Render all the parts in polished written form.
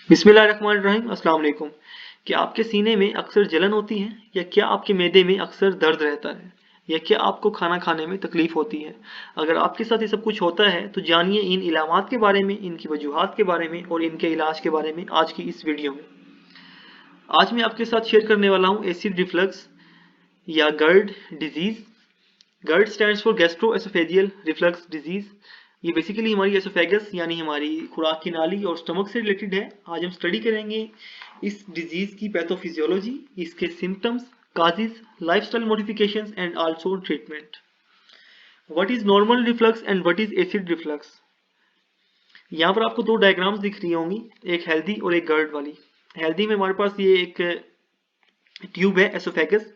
बिस्मिल्लाहिर्रहमानिर्रहीम अस्सलाम वालेकुम। क्या आपके सीने में अक्सर जलन होती है या क्या आपके मैदे में अक्सर दर्द रहता है या क्या आपको खाना खाने में तकलीफ होती है? अगर आपके साथ ये सब कुछ होता है तो जानिए इन इलामात के बारे में, इनकी वजूहात के बारे में और इनके इलाज के बारे में आज की इस वीडियो में। आज मैं आपके साथ शेयर करने वाला हूँ एसिड रिफ्लक्स या GERD disease. GERD stands for gastroesophageal reflux disease. ये बेसिकली हमारी एसोफेगस यानी हमारी खुराक की नाली और स्टमक से रिलेटेड है। आज हम स्टडी करेंगे इस डिजीज़ की पैथोफिजियोलॉजी, इसके symptoms, causes, lifestyle modifications and also treatment. What is normal reflux and what is acid reflux? यहाँ पर आपको दो डायग्राम्स दिख रही होंगी, एक हेल्दी और एक गर्ड वाली। हेल्दी में हमारे पास ये एक ट्यूब है एसोफेगस।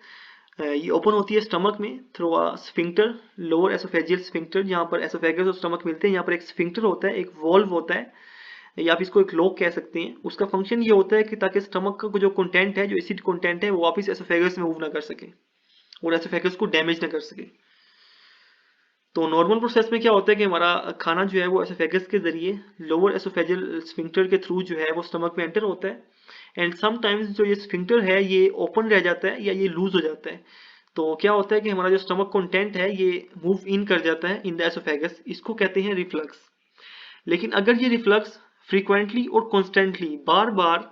ये ओपन होती है स्टमक में through a sphincter, lower oesophageal sphincter, जहाँ पर एसोफेगस और स्टमक मिलते हैं। यहाँ पर एक स्फिंक्टर होता है, एक वॉल्व होता है, या आप इसको एक लॉक कह सकते हैं। उसका फंक्शन ये होता है कि ताकि स्टमक का जो कंटेंट है, जो एसिड कंटेंट है, वो वापस एसोफेगस में मूव ना कर सके और एसोफेगस को डैमेज ना कर सके। तो नॉर्मल प्रोसेस में क्या होता है कि हमारा खाना जो है वो एसोफेगस के जरिए लोअर एसोफेजियल स्फिंक्टर के थ्रू जो है वो स्टमक में एंटर होता है। एंड समटाइम्स जो ये स्फिंक्टर है ये ओपन रह जाता है या ये लूज हो जाता है। तो क्या होता है कि हमारा जो स्टमक कंटेंट है ये मूव इन कर जाता है इन द एसोफेगस। इसको कहते हैं रिफ्लक्स। लेकिन अगर ये रिफ्लक्स फ्रीक्वेंटली और कॉन्स्टेंटली बार बार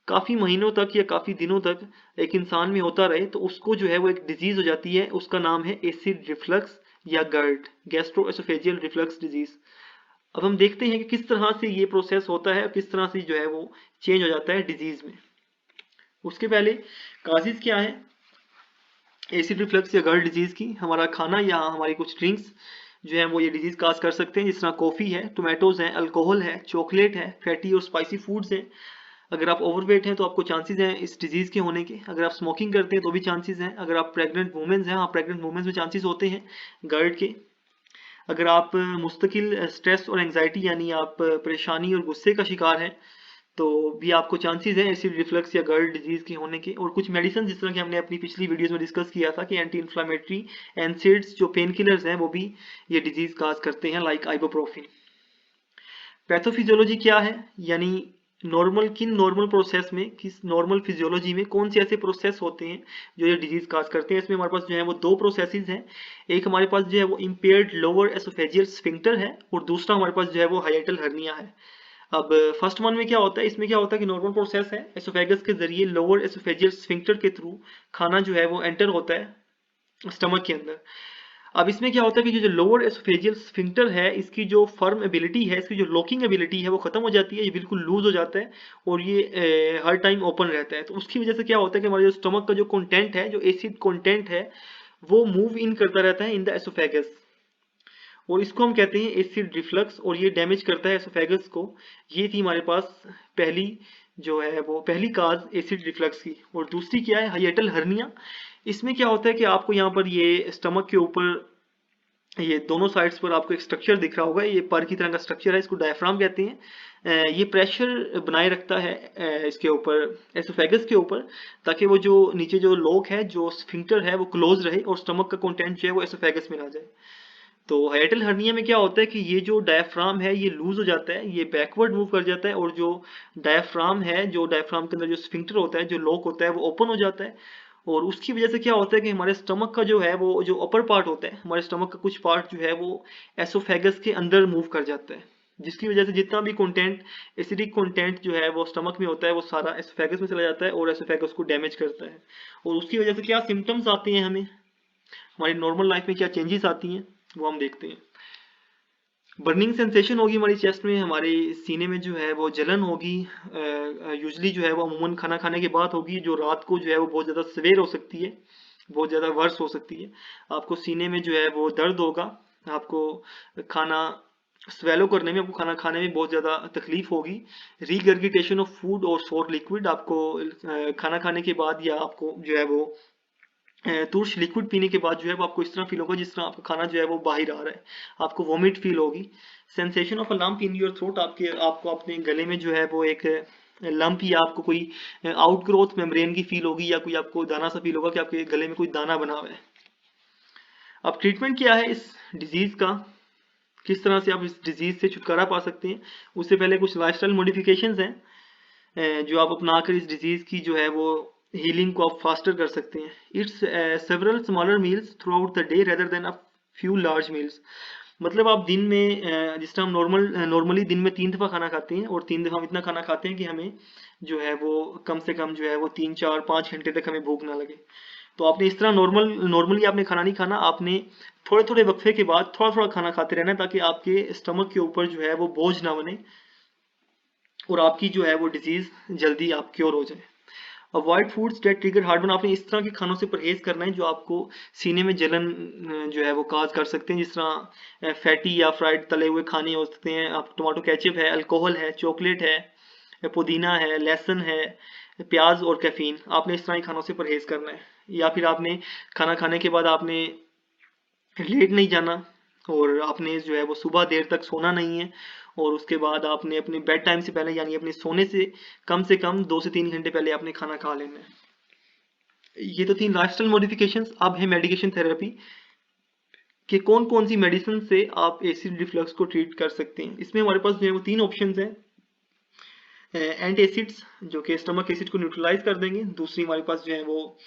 काफ़ी महीनों तक या काफ़ी दिनों तक एक इंसान में होता रहे तो उसको जो है वो एक डिजीज़ हो जाती है। उसका नाम है एसिड रिफ्लक्स या गर्ड, गैस्ट्रोएसोफेजियल रिफ्लक्स डिजीज़। अब हम देखते हैं कि किस तरह से ये प्रोसेस होता है और किस तरह से जो है वो चेंज हो जाता है डिजीज़ में। उसके पहले काजेज क्या है एसिड रिफ्लक्स या गर्ड डिजीज़ की? हमारा खाना या हमारी कुछ ड्रिंक्स जो है वो ये डिजीज़ काज कर सकते हैं, जिस तरह कॉफ़ी है, टोमेटोज़ हैं, अल्कोहल है, चॉकलेट है, फैटी और स्पाइसी फूड्स हैं। अगर आप ओवरवेट हैं तो आपको चांसेस हैं इस डिजीज़ के होने के। अगर आप स्मोकिंग करते हैं तो भी चांसेस हैं। अगर आप प्रेग्नेंट वुमेन्स हैं, हाँ, प्रेग्नेंट वुमेन्स में चांसेस होते हैं गर्ड के। अगर आप मुस्तकिल स्ट्रेस और एंग्जाइटी यानी आप परेशानी और गुस्से का शिकार हैं तो भी आपको चांसेस हैं एसिड रिफ्लक्स या गर्ड डिजीज के होने के। और कुछ मेडिसिन जिस तरह कि हमने अपनी पिछली वीडियोस में डिस्कस किया था कि एंटी इन्फ्लामेटरी एनसेड्स जो पेन किलर्स हैं वो भी ये डिजीज काज करते हैं, लाइक आइबोप्रोफिन। पैथोफिजियोलॉजी क्या है? यानी नॉर्मल प्रोसेस में, किस नॉर्मल फिजियोलॉजी में कौन से ऐसे प्रोसेस होते हैं जो ये डिजीज काज करते हैं? इसमें हमारे पास जो है वो दो प्रोसेसेस हैं। एक हमारे पास जो है वो इम्पेयर्ड लोअर एसोफेजियल स्फिंक्टर है और दूसरा हमारे पास जो है वो हाइएटल हर्निया है। अब फर्स्ट वन में क्या होता है, इसमें क्या होता है कि नॉर्मल प्रोसेस है, एसोफेगस के जरिए लोअर एसोफेजियल स्फिंक्टर के थ्रू खाना जो है वो एंटर होता है स्टमक के अंदर। अब इसमें क्या होता है कि जो लोअर एसोफेजियल स्फिंक्टर है इसकी जो फर्म एबिलिटी है, इसकी जो लॉकिंग एबिलिटी है वो खत्म हो जाती है, ये बिल्कुल लूज हो जाता है और ये हर टाइम ओपन रहता है। तो उसकी वजह से क्या होता है कि हमारे जो स्टमक का जो कंटेंट है, जो एसिड कंटेंट है, वो मूव इन करता रहता है इन द एसोफेगस और इसको हम कहते हैं एसिड रिफ्लक्स और ये डैमेज करता है एसोफेगस को। ये थी हमारे पास पहली जो है वो पहली काज एसिड रिफ्लक्स की। और दूसरी क्या है, हाइएटल हर्निया। इसमें क्या होता है कि आपको यहाँ पर ये स्टमक के ऊपर ये दोनों साइड्स पर आपको एक स्ट्रक्चर दिख रहा होगा, ये पर की तरह का स्ट्रक्चर है, इसको डायफ्राम कहते हैं। ये प्रेशर बनाए रखता है इसके ऊपर, एसोफेगस के ऊपर, ताकि वो जो नीचे जो लॉक है, जो स्फिंक्टर है, वो क्लोज रहे और स्टमक का कंटेंट जो है वो एसोफेगस में ना जाए। तो हाइएटल हर्निया में क्या होता है कि ये जो डायफ्राम है ये लूज हो जाता है, ये बैकवर्ड मूव कर जाता है और जो डायफ्राम है, जो डायफ्राम के अंदर जो स्फिंक्टर होता है, जो लॉक होता है, वो ओपन हो जाता है। और उसकी वजह से क्या होता है कि हमारे स्टमक का जो है वो जो अपर पार्ट होता है, हमारे स्टमक का कुछ पार्ट जो है वो एसोफेगस के अंदर मूव कर जाता है, जिसकी वजह से जितना भी कंटेंट, एसिडिक कंटेंट जो है वो स्टमक में होता है वो सारा एसोफेगस में चला जाता है और एसोफेगस को डैमेज करता है। और उसकी वजह से क्या सिम्टम्स आते हैं, हमें हमारी नॉर्मल लाइफ में क्या चेंजेस आती हैं वो हम देखते हैं। बर्निंग सेंसेशन होगी हमारी चेस्ट में, हमारे सीने में जो है वो जलन होगी। यूजली जो है वो अमूमन खाना खाने के बाद होगी, जो रात को जो है वो बहुत ज़्यादा सवेर हो सकती है, बहुत ज़्यादा वर्स हो सकती है। आपको सीने में जो है वो दर्द होगा, आपको खाना स्वेलो करने में, आपको खाना खाने में बहुत ज़्यादा तकलीफ होगी। रीगर्गिटेशन ऑफ फूड और सोर लिक्विड, आपको खाना खाने के बाद या आपको जो है वो तुरश लिक्विड पीने के बाद जो है वो आपको इस तरह फील होगा जिस तरह आपका खाना जो है वो बाहर आ रहा है, आपको वॉमिट फील होगी। Sensation of a lump in your throat, आपको अपने गले में जो है वो एक लंप या आपको कोई आउटग्रोथ मेम्ब्रेन की फील होगी या कोई आपको दाना सा फील होगा कि आपके गले में कोई दाना बना हुआ है। अब ट्रीटमेंट क्या है इस डिजीज़ का, किस तरह से आप इस डिजीज़ से छुटकारा पा सकते हैं? उससे पहले कुछ लाइफस्टाइल मॉडिफिकेशंस हैं। जो आप अपना कर इस डिजीज की जो है वो हीलिंग को आप फास्टर कर सकते हैं। It's several smaller meals through out the day rather than a few large meals. मतलब आप दिन में जिस तरह हम नॉर्मली दिन में 3 दफ़ा खाना खाते हैं, और 3 दफ़ा हम इतना खाना खाते हैं कि हमें जो है वो कम से कम जो है वो 3 4 5 घंटे तक हमें भूख ना लगे। तो आपने इस तरह नॉर्मली आपने खाना नहीं खाना, आपने थोड़े थोड़े वक्फे के बाद थोड़ा थोड़ा खाना खाते रहना है, ताकि आपके स्टमक के ऊपर जो है वो बोझ ना बने और आपकी जो है वो डिजीज जल्दी आप क्योर हो जाए। Avoid foods that trigger heartburn. आपने इस तरह के खानों से परहेज करना है जो आपको सीने में जलन जो है वो काज कर सकते हैं, जिस तरह फैटी या फ्राइड तले हुए खाने हो सकते हैं, आप टमाटो केचप है, अल्कोहल है, चॉकलेट है, पुदीना है, लहसुन है, प्याज और कैफीन। आपने इस तरह के खानों से परहेज करना है। या फिर आपने खाना खाने के बाद आपने लेट नहीं जाना, और आपने जो है वो सुबह देर तक सोना नहीं है, और उसके बाद आपने अपने बेड टाइम से पहले यानी अपने सोने से कम 2 से 3 घंटे पहले आपने खाना खा लेना है। ये तो 3 लाइफस्टाइल मॉडिफिकेशंस। अब है मेडिकेशन थेरेपी कि कौन कौन सी मेडिसिन से आप एसिड रिफ्लक्स को ट्रीट कर सकते हैं। इसमें हमारे पास जो है वो 3 ऑप्शंस हैं। एंटी एसिड्स जो कि स्टमक एसिड को न्यूट्रलाइज कर देंगे। दूसरी हमारे पास जो है वो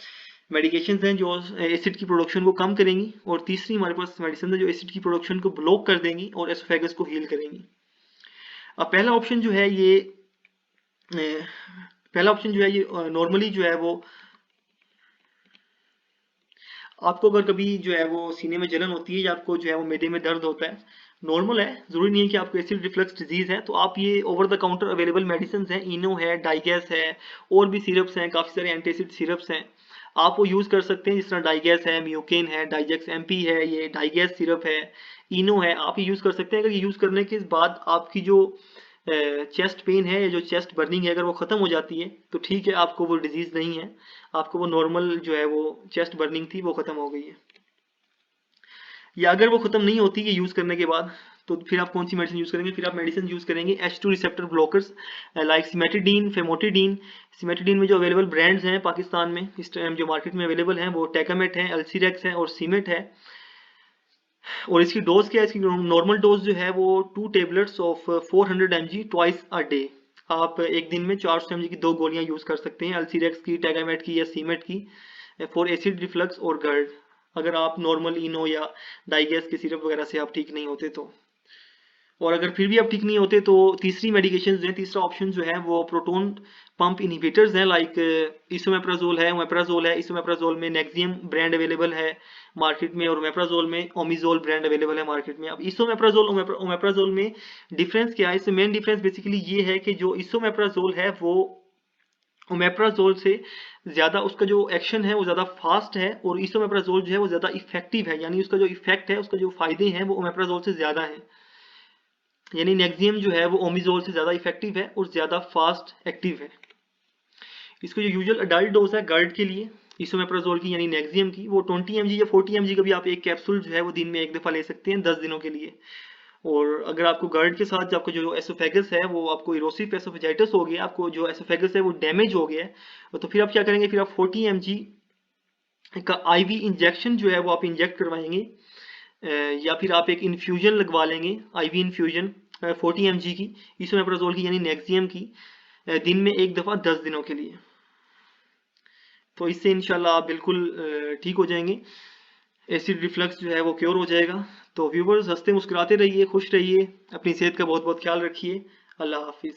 मेडिकेशंस हैं जो एसिड की प्रोडक्शन को कम करेंगी। और तीसरी हमारे पास मेडिसिन है जो एसिड की प्रोडक्शन को ब्लॉक कर देंगी और एसोफेगस को हील करेंगी। अब पहला ऑप्शन जो है ये नॉर्मली जो है वो आपको अगर कभी जो है वो सीने में जलन होती है या आपको जो है वो मैदे में दर्द होता है, नॉर्मल है, जरूरी नहीं है कि आपको एसिड रिफ्लक्स डिजीज है। तो आप ये over the counter available medicine हैं, इनो है, डाइगेस है, और भी सिरप्स हैं, काफ़ी सारे एंटीएसिड सिरप्स हैं, आप वो यूज़ कर सकते हैं। जिस तरह डाइगेस है, म्यूकेन है, डाइजेक्स एमपी है, ये डाइगेस सिरप है, इनो है, आप ये यूज़ कर सकते हैं। अगर ये यूज़ करने के बाद आपकी जो चेस्ट पेन है या जो चेस्ट बर्निंग है अगर वो ख़त्म हो जाती है तो ठीक है, आपको वो डिजीज़ नहीं है, आपको वो नॉर्मल जो है वो चेस्ट बर्निंग थी वो ख़त्म हो गई है। या अगर वो ख़त्म नहीं होती है यूज़ करने के बाद, तो फिर आप कौन सी मेडिसिन यूज़ करेंगे? फिर आप मेडिसिन यूज़ करेंगे H2 receptor blockers like cimetidine, famotidine. Cimetidine में जो अवेलेबल ब्रांड्स हैं पाकिस्तान में इस टाइम जो मार्केट में अवेलेबल हैं वो टेकामेट है, एल्सीरेक्स है और सीमेट है। और इसकी डोज क्या है? इसकी नॉर्मल डोज जो है वो 2 tablets of 400 mg twice a day. आप एक दिन में 400 mg की 2 गोलियां यूज कर सकते हैं, अल्सीरेक्स की, टेगामेट की या सीमेट की, फॉर एसिड रिफ्लक्स और गर्ड। अगर आप नॉर्मल इनो या डाइगेस के सिरप वगैरह से आप ठीक नहीं होते तो। और अगर फिर भी आप ठीक नहीं होते तो तीसरी मेडिकेशन जो है, तीसरा ऑप्शन जो है वो प्रोटोन पंप इनहिबिटर्स हैं, लाइक इसोमेप्राजोल है, ओमेप्राजोल है। इसोमेप्राजोल में नेक्सियम ब्रांड अवेलेबल है मार्केट में, और ओमेप्राजोल में ओमिजोल ब्रांड अवेलेबल है मार्केट में। अब इसोमेप्राजोल ओमेप्राजोल में डिफरेंस क्या है? इसमें मेन डिफरेंस बेसिकली ये है कि जो इसोमेप्राजोल है वो ओमेप्राजोल से ज़्यादा उसका जो एक्शन है वो ज़्यादा फास्ट है, और इसोमेप्राजोल जो है वो ज़्यादा इफेक्टिव है, यानी उसका जो इफेक्ट है, उसका जो फायदे हैं वो ओमेप्राजोल से ज़्यादा है। यानी नेक्सियम जो है वो ओमिजोल से ज़्यादा इफेक्टिव है और ज़्यादा फास्ट एक्टिव है। इसको जो यूजुअल अडल्ट डोज है गर्ड के लिए इसोमेप्राजोल की यानी नेक्सियम की, वो 20 mg या 40 mg का भी आप एक कैप्सूल जो है वो दिन में एक दफ़ा ले सकते हैं 10 दिनों के लिए। और अगर आपको गर्ड के साथ आपको जो एसोफेगस है वो आपको इरोसिव एसोफेजाइटिस हो गया, आपको जो एसोफेगस है वो डैमेज हो गया है, तो फिर आप क्या करेंगे? फिर आप 40 mg का आईवी इंजेक्शन जो है वो आप इंजेक्ट करवाएंगे, या फिर आप एक इन्फ्यूजन लगवा लेंगे, आईवी इन्फ्यूजन 40 mg की इसोमेप्राजोल की यानी नेक्सियम की, दिन में एक दफ़ा 10 दिनों के लिए। तो इससे इंशाल्लाह आप बिल्कुल ठीक हो जाएंगे, एसिड रिफ्लक्स जो है वो क्योर हो जाएगा। तो व्यूवर्स, हंसते मुस्कुराते रहिए, खुश रहिए, अपनी सेहत का बहुत बहुत ख्याल रखिए। अल्लाह हाफिज़।